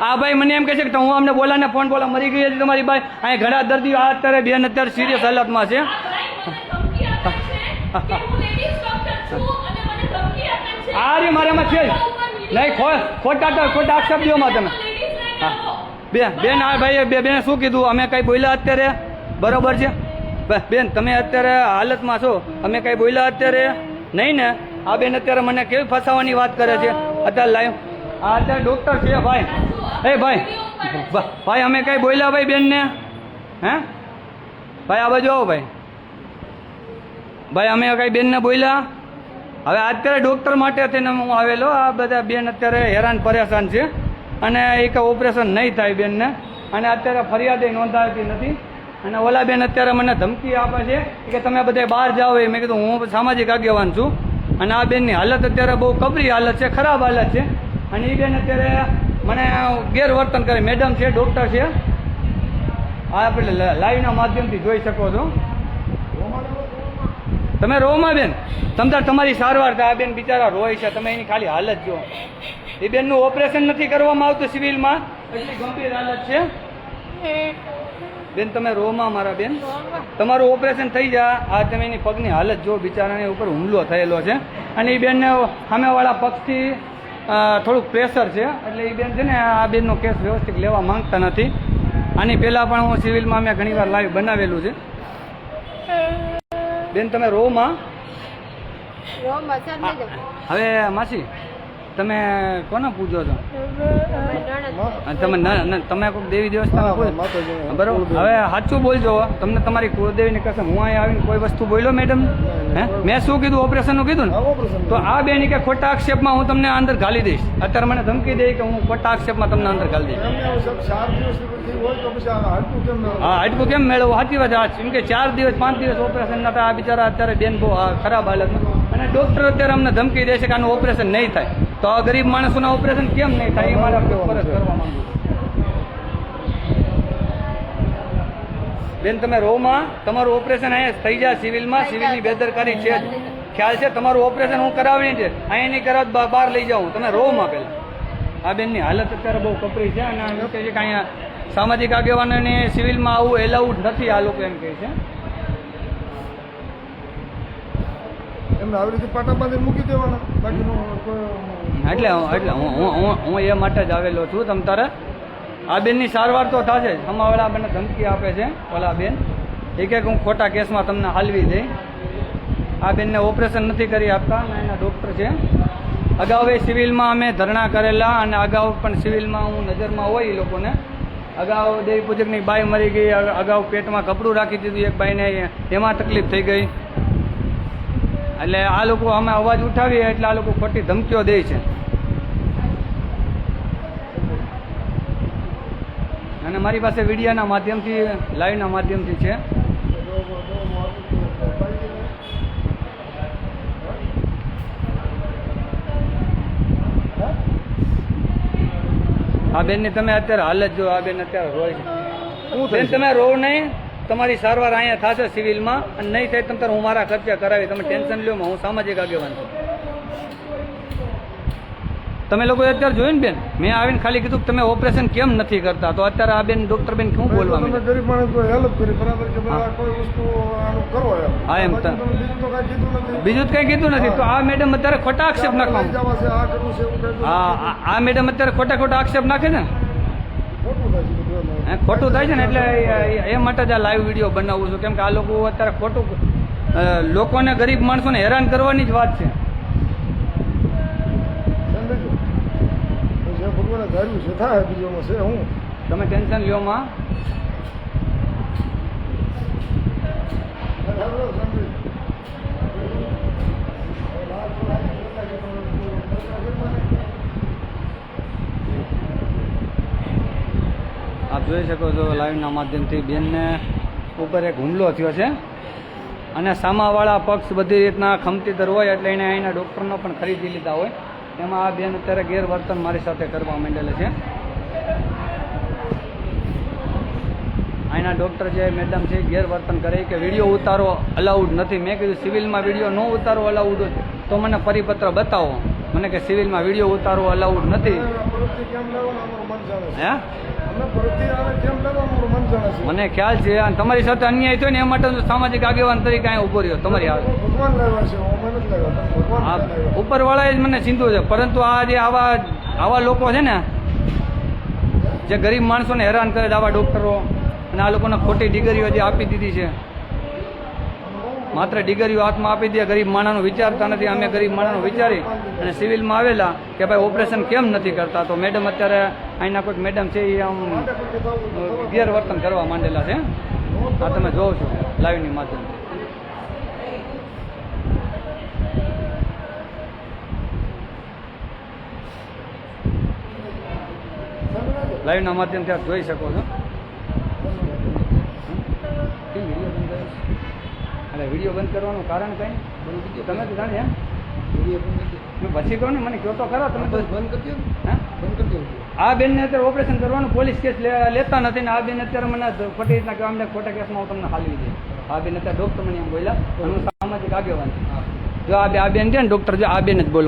આ ભાઈ મને એમ કહે છે કે હું અમને બોલાને ફોન બોલા મરી ગઈ હતી તમારી ભાઈ અહીં ઘણા દર્દીઓ આ અત્યારે બેન અત્યારે સિરિયસ હાલતમાં છે આ રે મારામાં છે નહીં ખોટા આક્ષેપ દો માં તમે હા બેન આ ભાઈ બેને શું કીધું અમે કઈ બોલ્યા અત્યારે બરોબર છે બેન તમે અત્યારે હાલતમાં છો અમે કઈ બોલ્યા અત્યારે નહીં ને આ બેન અત્યારે મને કેવી ફસાવાની વાત કરે છે અત્યારે લાઈવ આ અત્યારે ડોક્ટર છે ભાઈ એ ભાઈ અમે કઈ બોલ્યા ભાઈ બેનને હે ભાઈ આ બાજુ આવો ભાઈ અમે કઈ બેનને બોલ્યા હવે અત્યારે ડૉક્ટર માટે થઈને હું આવેલો આ બધા બેન અત્યારે હેરાન પરેશાન છે અને એક ઓપરેશન નહીં થાય બેનને અને અત્યારે ફરિયાદ નોંધાતી નથી અને ઓલા બેન અત્યારે મને ધમકી આપે છે કે તમે બધા બહાર જાઓ એ મેં કીધું હું સામાજિક આગેવાન છું અને આ બેનની હાલત અત્યારે બહુ કબરી હાલત છે ખરાબ હાલત છે અને એ બેન અત્યારે મને ગેરવર્તન કરે મેડમ છે ડૉક્ટર છે આ આપણે લાઈવના માધ્યમથી જોઈ શકો છો તમે રોમાં બેન તમતાર તમારી સારવાર થાય આ બેન બિચારા રોય છે તમે એની ખાલી હાલત જો એ બેનનું ઓપરેશન નથી કરવામાં આવતું સિવિલમાં એટલી ગંભીર હાલત છે બેન તમે રોમાં મારા બેન તમારું ઓપરેશન થઈ જાય આ તમે એની પગની હાલત જો બિચારાની ઉપર હુમલો થયેલો છે અને એ બેનને સામેવાળા પક્ષથી થોડુંક પ્રેશર છે એટલે એ બેન છે ને આ બેનનો કેસ વ્યવસ્થિત લેવા માંગતા નથી આની પહેલાં પણ હું સિવિલમાં મેં ઘણીવાર લાઈવ બનાવેલું છે બેન તમે રોમાં હવે માસી તમે કોને પૂછો છો તમે કોઈ દેવી દેવસ્થાન બરોબર હવે સાચું બોલજો તમને તમારી કુળદેવીની કસમ હું અહીંયા આવીને કોઈ વસ્તુ બોલ્યો મેડમ હે મેં શું કીધું ઓપરેશનનું કીધું ને તો આ બેન કે ખોટા આક્ષેપમાં હું તમને અંદર ઘાલી દઈશ અત્યારે મને ધમકી દે કે હું ખોટા આક્ષેપમાં તમને અંદર ઘાલી દઈશ હા હાડકું કેમ મેળવવું સાચી વાત આ કેમ કે 4 દિવસ 5 દિવસ ઓપરેશન ના થાય આ બિચારા અત્યારે બેન બહુ ખરાબ હાલતમાં અને ડૉક્ટર અત્યારે અમને ધમકી દે છે કે આનું ઓપરેશન નહીં થાય તો આ ગરીબ માણસોના ઓપરેશન કેમ નહીં થાય એ મારા પરત કરવા માંગુ બેન તમે રોમાં તમારું ઓપરેશન અહીંયા થઈ જાય સિવિલમાં સિવિલની બેદરકારી છે જ ખ્યાલ છે તમારું ઓપરેશન હું કરાવવાની છે અહીંયા નહીં કરાવ બહાર લઈ જાઉં તમે રોમાં પહેલાં આ બેનની હાલત અત્યારે બહુ કપરી છે અને એમ કહે છે કે અહીંયા સામાજિક આગેવાનોને સિવિલમાં આવું એલાઉડ નથી આ લોકો એમ કહે છે એમને આવી રીતે પાટા બાંધી મૂકી દેવાના બાકીનું એટલે હું એ માટે જ આવેલો છું તમ તારે આ બેનની સારવાર તો થશે જ અમાવાળા બેને ધમકી આપે છે ઓલા બેન એ કે હું ખોટા કેસમાં તમને હાલવી દઈ આ બેનને ઓપરેશન નથી કરી આપતા અને એના ડૉક્ટર છે અગાઉ એ સિવિલમાં અમે ધરણા કરેલા અને અગાઉ પણ સિવિલમાં હું નજરમાં હોય એ લોકોને અગાઉ દેવી પૂજકની બાઈ મરી ગઈ અગાઉ પેટમાં કપડું રાખી દીધું એક બાઈને એમાં તકલીફ થઈ ગઈ એટલે આ લોકો અમે અવાજ ઉઠાવીએ એટલે આ લોકો ખોટી ધમકીઓ દે છે અને મારી પાસે વિડીયોના માધ્યમથી લાઈવના માધ્યમથી છે આ બેનની તમે અત્યારે હાલત જો આ બેન અત્યારે રોય છે બેન તમે રો નહીં તમારી સારવાર અહીંયા થશે સિવિલમાં અને નહીં થાય તમે હું મારા ખર્ચે કરાવી તમે ટેન્શન લ્યો હું સામાજિક આગેવાન છું તમે લોકો અત્યારે જોયું ને બેન મેં આવીને ખાલી કીધું તમે ઓપરેશન કેમ નથી કરતા તો અત્યારે આ બેન ડૉક્ટર બેન શું બોલવા ગરીબ માણસ હેલ્પ કરી બરાબર કે કોઈ વસ્તુ કરો હા એમ બીજું જ કંઈ કીધું નથી તો આ મેડમ અત્યારે ખોટા આક્ષેપ નાખવા હા આ મેડમ અત્યારે ખોટા આક્ષેપ નાખે છે ને ખોટું થાય છે ને એટલે એ માટે જ આ લાઈવ વિડીયો બનાવું છું કેમ કે આ લોકો અત્યારે ખોટું લોકોને ગરીબ માણસોને હેરાન કરવાની જ વાત છે તમે ટેન્શન લ્યો માં આપ જોઈ શકો છો લાઈવના માધ્યમથી બેનને ઉપર એક હુમલો થયો છે અને સામાવાળા પક્ષ બધી રીતના ખમતીદર હોય એટલે એને અહીંના ડૉક્ટરનો પણ ખરીદી લીધા હોય એમાં આ બેન અત્યારે ગેરવર્તન મારી સાથે કરવા માંડેલા છે અહીંના ડૉક્ટર જે મેડમ છે ગેરવર્તન કરે કે વિડીયો ઉતારો અલાઉડ નથી મેં કીધું સિવિલમાં વિડીયો ન ઉતારો અલાઉડ હોય તો મને પરિપત્ર બતાવો મને કે સિવિલમાં વિડીયો ઉતારવો અલાઉડ નથી ભરતી કેમ લેવાનું અમારું મન જાણે છે હે અમે ભરતી આવે કેમ લેવાનું અમારું મન જાણે છે મને ખ્યાલ છે અને તમારી સાથે અન્યાય થયો ને એ માટે હું સામાજિક આગેવાન તરીકે અહીંયા ઉભો રહ્યો તમારી હાલ ભગવાન લેવા છે અમે નથી લેવા તમે ભગવાન આ ક્યાં લેવા? ઉપરવાળાએ જ મને ચિંતું છે, પરંતુ આ જે આવા લોકો છે ને જે ગરીબ માણસોને હેરાન કરે છે, આવા ડૉક્ટરો અને આ લોકોને ખોટી ડિગ્રીઓ જે આપી દીધી છે, માત્ર ડિગ્રીઓ હાથમાં આપી દે, ગરીબ માણસનું વિચારતા નથી. અમે ગરીબ માણસનું વિચારી અને સિવિલમાં આવેલા કે ભાઈ ઓપરેશન કેમ નથી કરતા, તો મેડમ અત્યારે અહીંના કોઈક મેડમ છે એ આમ ગેરવર્તન કરવા માંડેલા છે. આ તમે જોવો છો લાઈવની માધ્યમથી. લાઈવના માધ્યમથી આપ જોઈ શકો છો. કેમ વિડીયો બંધ કર્યો? એટલે વિડીયો બંધ કરવાનું કારણ કંઈ તમે તો જાણે મેં પછી કહો ને, મને કહો તો ખરા તમે તો બંધ કરી દો હા બંધ કરી દો આ બેનને અત્યારે ઓપરેશન કરવાનું પોલીસ કેસ લેતા નથી ને આ બેન અત્યારે મને ખોટી રીતના કે અમને ખોટા કેસમાં હું તમને હાલવી દે. આ બેન અત્યારે ડૉક્ટર મને એમ બોલ્યા અને હું સામાજિક આગેવાન છું. જો આ બેન છે ને ડૉક્ટર, જો આ બેન જ બોલવા